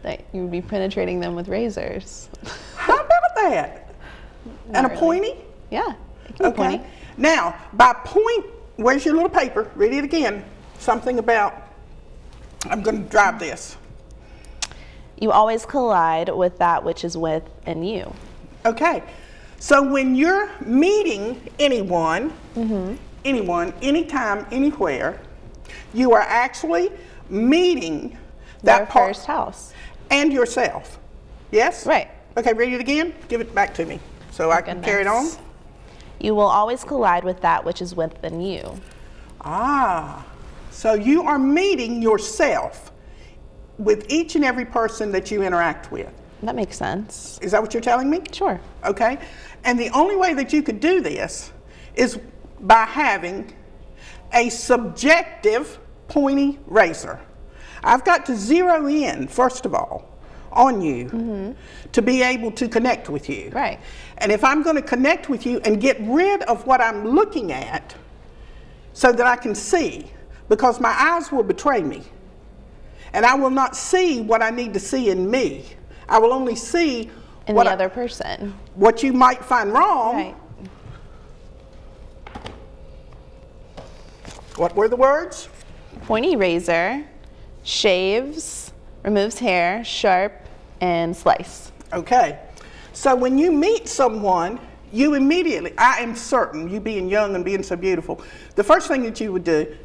that you would be penetrating them with razors. How about that? And a really. pointy? Yeah, it can be pointy. Now, by point, where's your little paper? Read it again. Something about, I'm going to drive this. You always collide with that which is within you. Okay. So when you're meeting anyone, anytime, anywhere, you are actually meeting that Their first house. And yourself. Yes? Right. Okay, read it again. Give it back to me so I can carry it on. You will always collide with that which is within you. Ah, so you are meeting yourself with each and every person that you interact with. That makes sense. Is that what you're telling me? Sure. Okay. And the only way that you could do this is by having a subjective pointy razor. I've got to zero in, first of all, on you to be able to connect with you. Right. And if I'm going to connect with you and get rid of what I'm looking at so that I can see, because my eyes will betray me, and I will not see what I need to see in me. I will only see in the other person. What you might find wrong. Right. What were the words? Pointy razor, shaves, removes hair, sharp, and slice. Okay. So when you meet someone, you immediately, I am certain, you being young and being so beautiful, the first thing that you would do,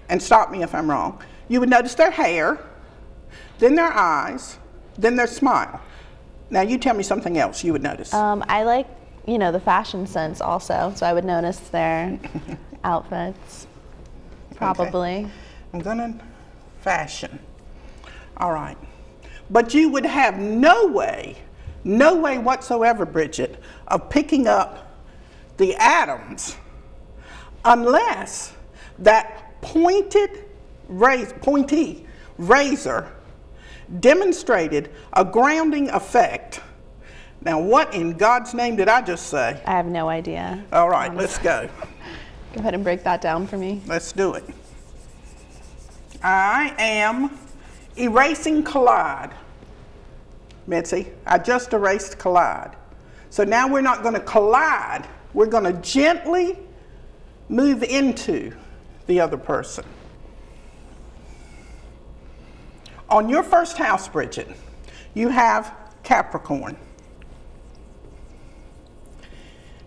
and stop me if I'm wrong, you would notice their hair, then their eyes, then their smile. Now you tell me something else you would notice. I like, the fashion sense also, so I would notice their outfits, probably. Okay. I'm gonna fashion. All right. But you would have no way whatsoever, Bridget, of picking up the atoms unless that pointy razor demonstrated a grounding effect. Now, what in God's name did I just say? I have no idea. All right, let's go. Go ahead and break that down for me. Let's do it. I am erasing collide. Mitzi, I just erased collide. So now we're not going to collide. We're going to gently move into the other person. On your first house, Bridget, you have Capricorn.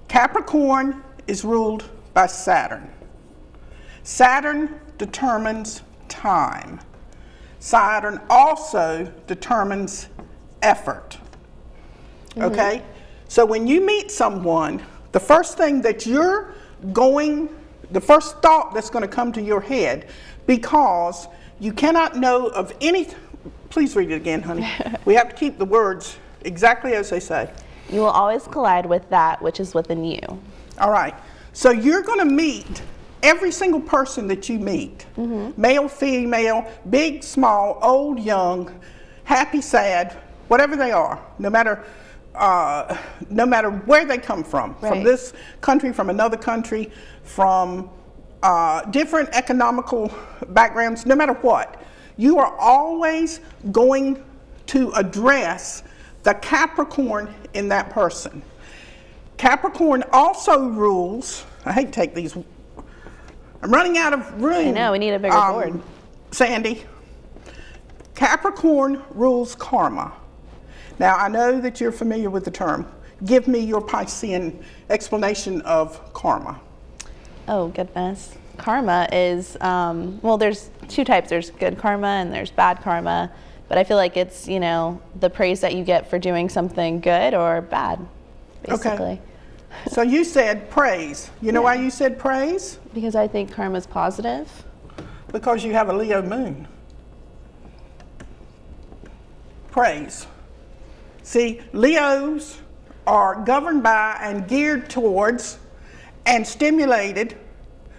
Capricorn is ruled by Saturn. Saturn determines time. Saturn also determines effort. Okay? So when you meet someone, the first thing that the first thought that's going to come to your head, because you cannot know of any, please read it again, honey. We have to keep the words exactly as they say. You will always collide with that which is within you. All right. So you're going to meet every single person that you meet, male, female, big, small, old, young, happy, sad, whatever they are, no matter where they come from this country, from another country, from different economical backgrounds, no matter what, you are always going to address the Capricorn in that person. Capricorn also rules, I hate to take these, I'm running out of room. I know, we need a bigger board. Sandy, Capricorn rules karma. Now, I know that you're familiar with the term. Give me your Piscean explanation of karma. Oh, goodness. Karma is, there's two types. There's good karma and there's bad karma. But I feel like it's, the praise that you get for doing something good or bad, basically. Okay. So you said praise. You know why you said praise? Because I think karma is positive. Because you have a Leo moon. Praise. See, Leos are governed by and geared towards and stimulated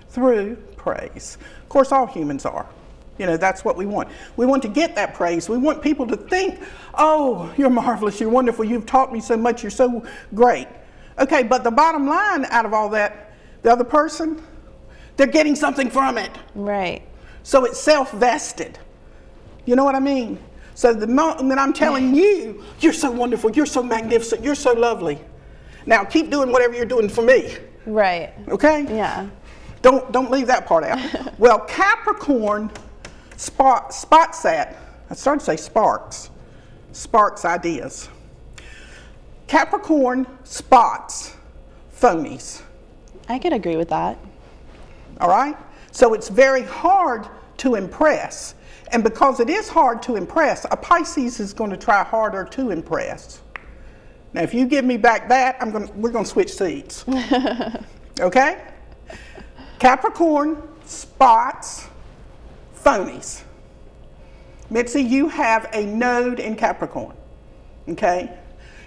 through praise. Of course, all humans are. That's what we want. We want to get that praise. We want people to think, oh, you're marvelous, you're wonderful, you've taught me so much, you're so great. Okay, but the bottom line out of all that, the other person, they're getting something from it. Right. So it's self-vested. You know what I mean? So the moment I'm telling you, you're so wonderful, you're so magnificent, you're so lovely. Now keep doing whatever you're doing for me. Right. Okay? Yeah. Don't leave that part out. Well, Capricorn spots that. I started to say sparks ideas. Capricorn spots phonies. I could agree with that. All right? So it's very hard to impress. And because it is hard to impress, a Pisces is going to try harder to impress. Now, if you give me back that, we're going to switch seats. Okay? Capricorn spots phonies. Mitzi, you have a node in Capricorn. Okay?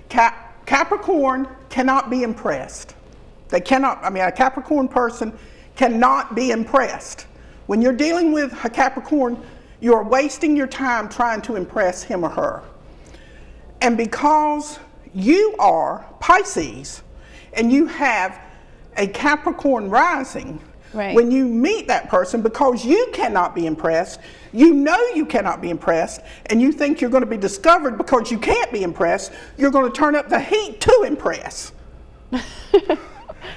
Capricorn cannot be impressed. A Capricorn person cannot be impressed. When you're dealing with a Capricorn, you're wasting your time trying to impress him or her. And because you are Pisces and you have a Capricorn rising, right. When you meet that person, because you cannot be impressed, you know you cannot be impressed, and you think you're going to be discovered because you can't be impressed, you're going to turn up the heat to impress.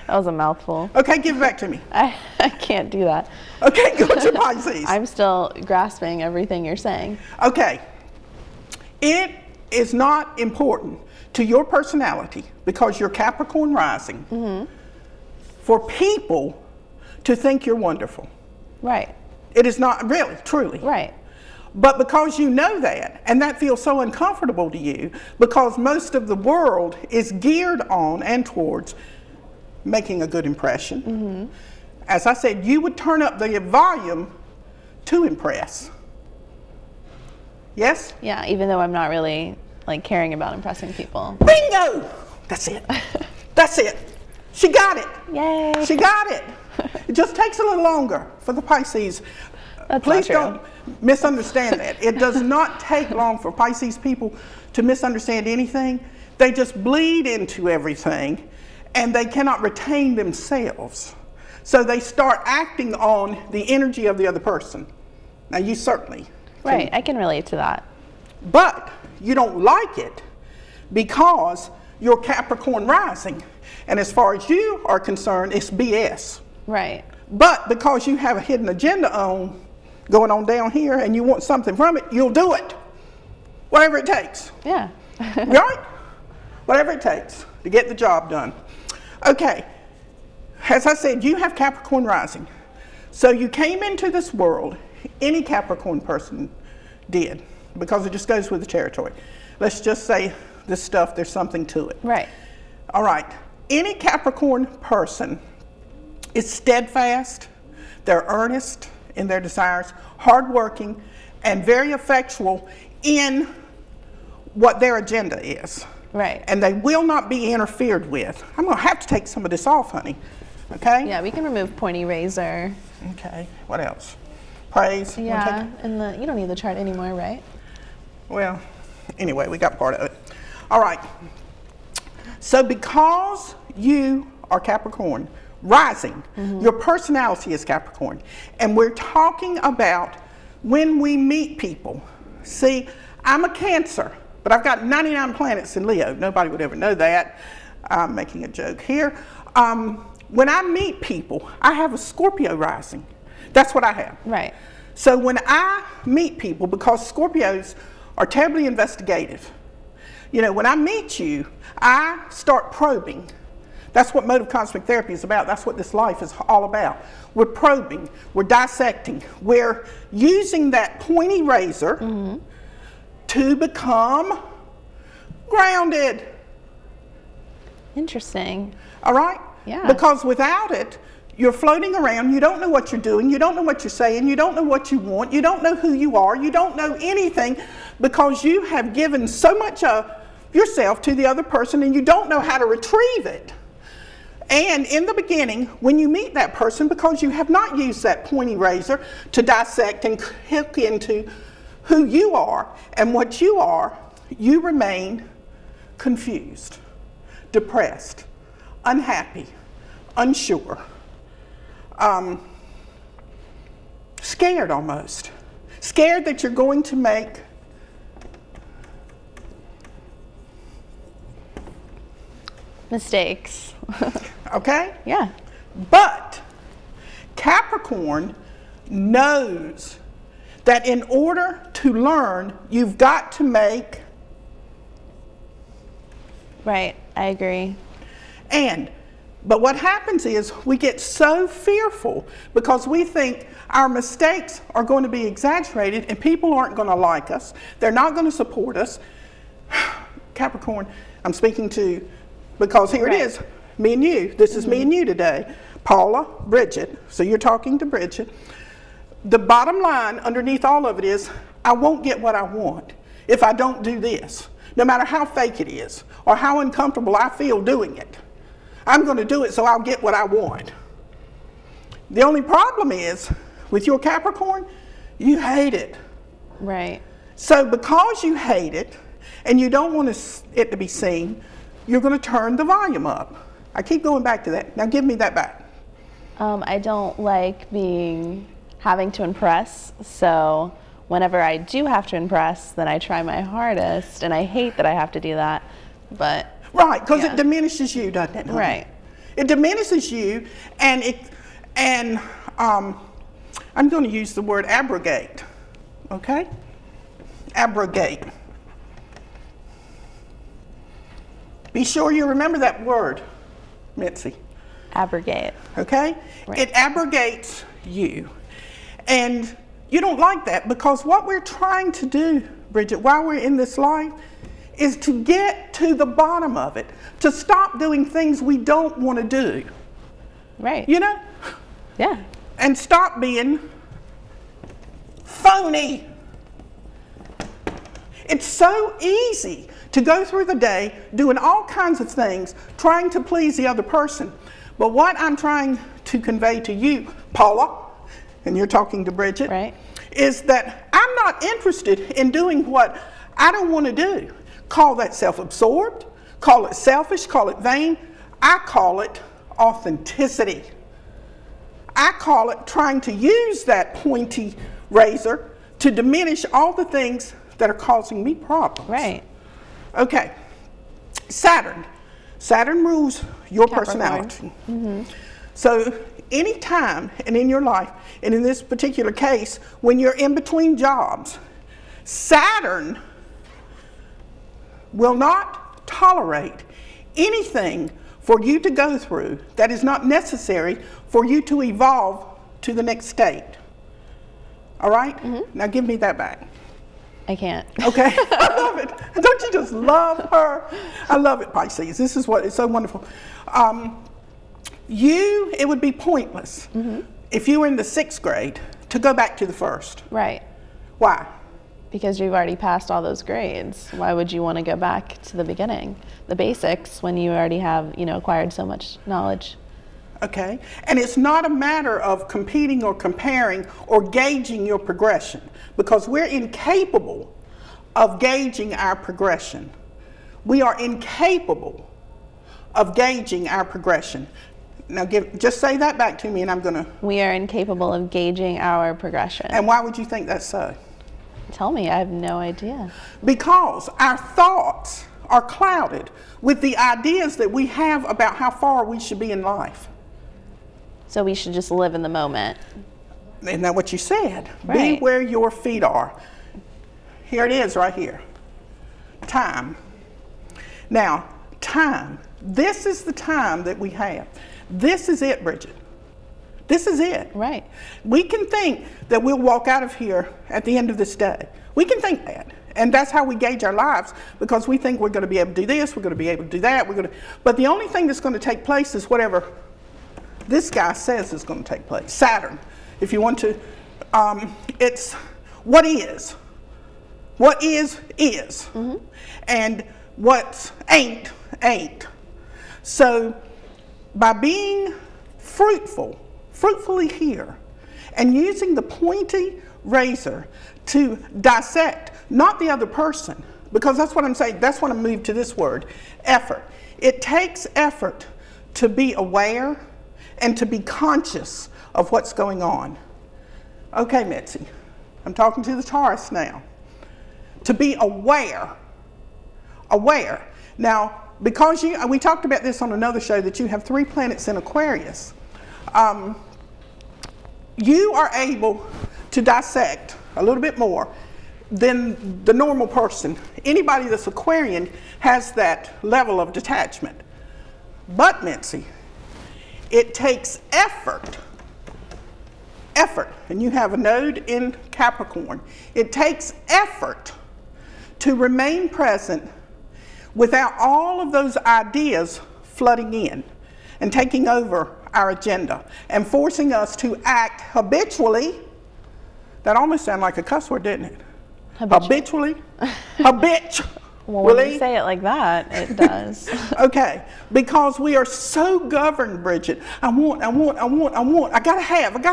That was a mouthful. Okay, give it back to me. I can't do that. Okay, go to Pisces. I'm still grasping everything you're saying. Okay. It is not important to your personality, because you're Capricorn rising, for people to think you're wonderful. Right. It is not really, truly. Right. But because you know that, and that feels so uncomfortable to you, because most of the world is geared on and towards making a good impression. As I said, you would turn up the volume to impress. Yes? Yeah, even though I'm not really caring about impressing people. Bingo! That's it. That's it. She got it. Yay. She got it. It just takes a little longer for the Pisces. That's Please not true. don't misunderstand that. It does not take long for Pisces people to misunderstand anything. They just bleed into everything, and they cannot retain themselves. So they start acting on the energy of the other person. Now you certainly can. Right, I can relate to that. But you don't like it because you're Capricorn rising. And as far as you are concerned, it's BS. Right. But because you have a hidden agenda going on down here and you want something from it, you'll do it. Whatever it takes. Yeah. Right? Whatever it takes to get the job done. Okay. As I said, you have Capricorn rising. So you came into this world, any Capricorn person did, because it just goes with the territory. Let's just say this stuff, there's something to it. Right. All right. Any Capricorn person is steadfast, they're earnest in their desires, hardworking, and very effectual in what their agenda is. Right. And they will not be interfered with. I'm going to have to take some of this off, honey. Okay? Yeah, we can remove pointy razor. Okay. What else? Praise? Yeah, and you don't need the chart anymore, right? Well, anyway, we got part of it. All right. So because you are Capricorn rising, your personality is Capricorn. And we're talking about when we meet people. See, I'm a Cancer, but I've got 99 planets in Leo. Nobody would ever know that. I'm making a joke here. When I meet people, I have a Scorpio rising. That's what I have. Right. So when I meet people, because Scorpios are terribly investigative, when I meet you, I start probing. That's what motive cosmic therapy is about. That's what this life is all about. We're probing, we're dissecting, we're using that pointy razor to become grounded. Interesting. All right? Yeah. Because without it, you're floating around, you don't know what you're doing, you don't know what you're saying, you don't know what you want, you don't know who you are, you don't know anything, because you have given so much of yourself to the other person and you don't know how to retrieve it. And in the beginning, when you meet that person, because you have not used that pointy razor to dissect and hook into who you are and what you are, you remain confused, depressed, unhappy, unsure, scared almost. Scared that you're going to make Mistakes. Okay? Yeah. But Capricorn knows that in order to learn, you've got to make. Right, I agree. But what happens is we get so fearful because we think our mistakes are going to be exaggerated and people aren't going to like us. They're not going to support us. Capricorn, I'm speaking to, because here it is, me and you. This is me and you today. Paula, Bridget. So you're talking to Bridget. The bottom line underneath all of it is, I won't get what I want if I don't do this, no matter how fake it is or how uncomfortable I feel doing it. I'm going to do it so I'll get what I want. The only problem is, with your Capricorn, you hate it. Right. So because you hate it, and you don't want it to be seen, you're going to turn the volume up. I keep going back to that. Now give me that back. I don't like having to impress, so whenever I do have to impress, then I try my hardest, and I hate that I have to do that, but... Right, because it diminishes you, doesn't it? Honey? Right. It diminishes you, and I'm going to use the word abrogate, okay? Abrogate. Be sure you remember that word, Mitzi. Abrogate. Okay? Right. It abrogates you. And you don't like that because what we're trying to do, Bridget, while we're in this life, is to get to the bottom of it, to stop doing things we don't want to do. Right. You know? Yeah. And stop being phony. It's so easy to go through the day doing all kinds of things, trying to please the other person. But what I'm trying to convey to you, Paula, and you're talking to Bridget, right, is that I'm not interested in doing what I don't want to do. Call that self-absorbed, call it selfish, call it vain. I call it authenticity. I call it trying to use that pointy razor to diminish all the things that are causing me problems. Right. Okay. Saturn. Saturn rules your Capricorn. personality. Mm-hmm. So any time and in your life, and in this particular case, when you're in between jobs, Saturn will not tolerate anything for you to go through that is not necessary for you to evolve to the next state. All right? Mm-hmm. Now give me that back. I can't. Okay, I love it. Don't you just love her? I love it, Pisces. This is what is so wonderful. It would be pointless if you were in the 6th grade to go back to the 1st. Right. Why? Because you've already passed all those grades. Why would you want to go back to the beginning, the basics, when you already have, acquired so much knowledge? Okay, and it's not a matter of competing or comparing or gauging your progression, because we're incapable of gauging our progression. We are incapable of gauging our progression. Now just say that back to me and I'm gonna... We are incapable of gauging our progression. And why would you think that's so? Tell me, I have no idea. Because our thoughts are clouded with the ideas that we have about how far we should be in life. So we should just live in the moment. Isn't that what you said? Right. Be where your feet are. Here it is right here. Time. Now, time. This is the time that we have. This is it, Bridget. This is it. Right. We can think that we'll walk out of here at the end of this day. We can think that. And that's how we gauge our lives, because we think we're going to be able to do this, we're going to be able to do that, but the only thing that's going to take place is whatever this guy says is going to take place. Saturn, if you want to, it's what is. What is. Mm-hmm. And what ain't. So by being fruitfully here, and using the pointy razor to dissect, not the other person, because that's what I'm saying, that's when I move to this word, effort. It takes effort to be aware and to be conscious of what's going on. Okay, Mitzi, I'm talking to the Taurus now. To be aware. Now, because we talked about this on another show, that you have 3 planets in Aquarius, you are able to dissect a little bit more than the normal person. Anybody that's Aquarian has that level of detachment. But, Mincy, it takes effort, and you have a node in Capricorn. It takes effort to remain present without all of those ideas flooding in and taking over our agenda and forcing us to act habitually. That almost sounded like a cuss word, didn't it? Habitually? Habitually? Well, when you say it like that, it does. Okay, because we are so governed, Bridget. I want. I gotta have.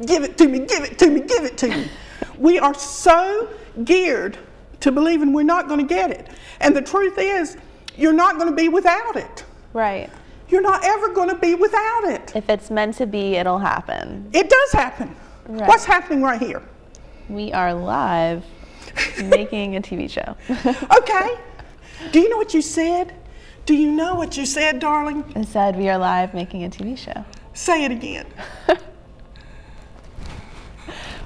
Give it to me. We are so geared to believing we're not going to get it. And the truth is, you're not going to be without it. Right. You're not ever going to be without it. If it's meant to be, it'll happen. It does happen. Right. What's happening right here? We are live making a TV show. Okay. Do you know what you said? Do you know what you said, darling? I said we are live making a TV show. Say it again.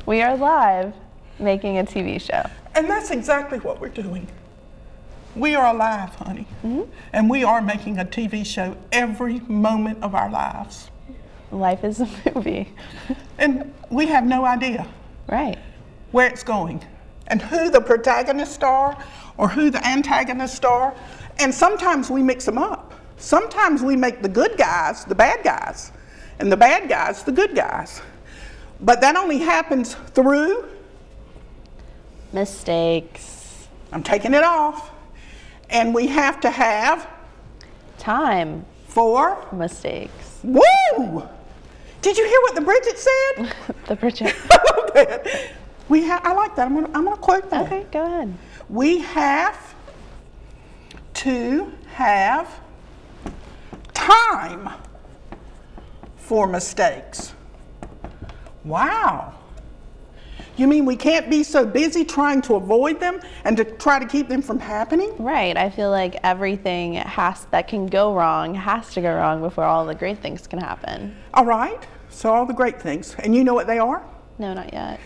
We are live making a TV show. And that's exactly what we're doing. We are alive, honey. Mm-hmm. And we are making a TV show every moment of our lives. Life is a movie. And we have no idea. Right. Where it's going. And who the protagonists are or who the antagonists are. And sometimes we mix them up. Sometimes we make the good guys the bad guys and the bad guys the good guys. But that only happens through mistakes. I'm taking it off. And we have to have time for mistakes. Woo! Did you hear what the Bridget said? The Bridget. I like that. I'm gonna quote that. Okay, go ahead. We have to have time for mistakes. Wow. You mean we can't be so busy trying to avoid them and to try to keep them from happening? Right. I feel like everything that can go wrong has to go wrong before all the great things can happen. All right. So all the great things. And you know what they are? No, not yet.